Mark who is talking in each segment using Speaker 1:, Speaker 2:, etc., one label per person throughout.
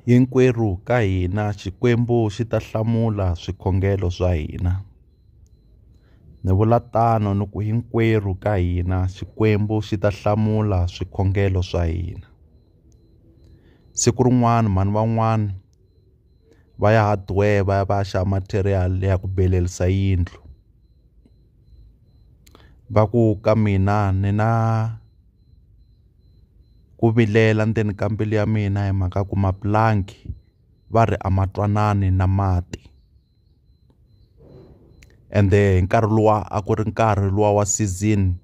Speaker 1: Hinkwerhu ka hina Xikwembu xi ta hlamula swikhongelo swa hina. Ni vula tano ni ku hinkwerhu ka hina Xikwembu xi ta hlamula swikhongelo swa hina. Siku rin'wana mhani van'wana va ya hardware va ya xava material ya ku belerisa yindlu. Va ku ka mina ni na ku vilela ndzeni ka mbilu ya mina hi mhaka ku mapulanki va ri a ma twanani na mati. Ende hi nkarhi luwa a ku ri nkarhi luwa wa season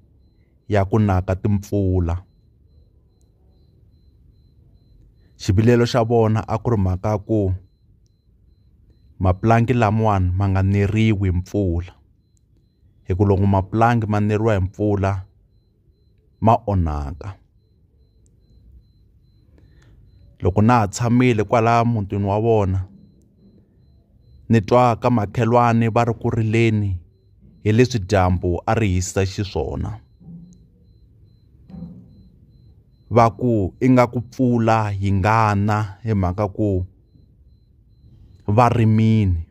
Speaker 1: ya ku naka timpfula. Xivilelo xa vona a ku ri mhaka ku mapulanki lamawani ma nga neriwi mpfula. Hi ku loko mapulanki ma neriwa hi mpfula ma onhaka. Loko na ha tshamile kwala mutini wa vona ni twa ka makhelwani va ri ku rileni hi leswi dyambu a ri hisa xiswona. Va ku ingaku pfula yi nga na hi mhaka ku va rimini.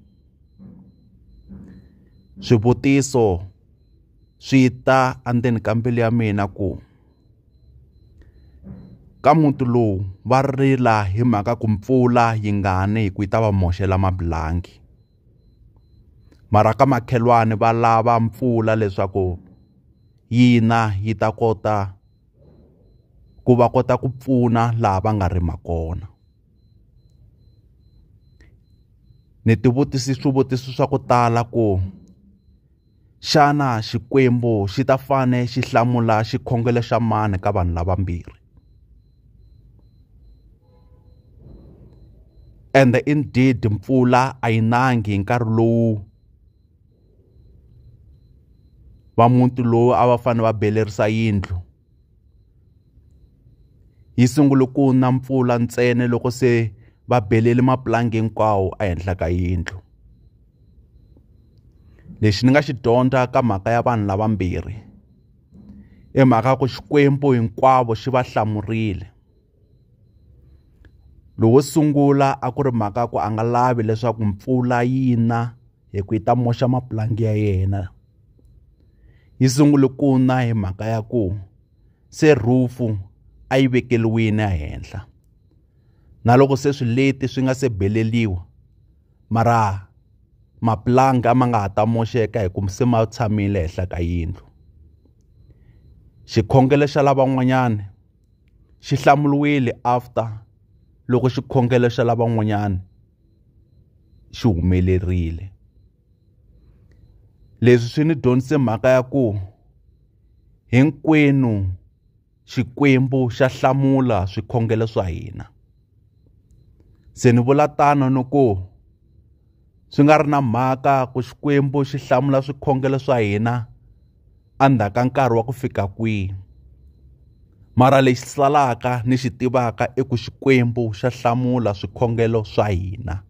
Speaker 1: Swivutiso swi ta endzeni ka mbilu ya mina ku ka muti lowu va rila hi mhaka ku mpfula yi nga ni hi ku yi ta va moxela mapulanki. Mara ka makhelwani va lava mpfula leswaku yina yi ta kota ku va kota ku pfuna laha va nga rima kona. Ni tivutisi swivutiso swa ku tala ku xana Xikwembu xi ta fane xi hlamula xikhongelo xa mani ka vanhu lavambirhi. And indeed mpfula a yi nangi hi nkarhi lowu va muti lowu a va fane va belerisa yindlu. Yi sungule ku na mpfula ntsena loko se va belele mapulanki hinkwawo ehenhla ka yindlu. Lexi ni nga xi dyondza ka mhaka ya vanhu lavambirhi i mhaka ku Xikwembu hinkwavo xi va hlamurile. Lowo sungula a ku ri mhaka ku a nga lavi leswaku mpfula yi na hi ku yi ta moxa mapulanki ya yena. Yi sungule ku na hi mhaka ya ku se rhufu a yi vekeliwini ehenhla. Na loko se swileti swi nga se beleliwa mara mapulanki ma nga ha ta moxeka hi ku se ma tshamile ehenhla ka yindlu. Xikhongelo xa lavan'wanyani xi hlamuriwile after loko xikhongelo xa lavan'wanyani xi humelerile. Leswi swi ni dyondzise mhaka ya ku hinkwenu Xikwembu xa hlamula swikhongelo swa hina. Se ni vula tano ni ku swi nga ri na mhaka ku Xikwembu xi hlamula swikhongelo swa hina endzhaku ka nkarhi wa ku fika kwihi. Mara lexi salaka ni xi tivaka i ku Xikwembu xa hlamula swikhongelo swa hina.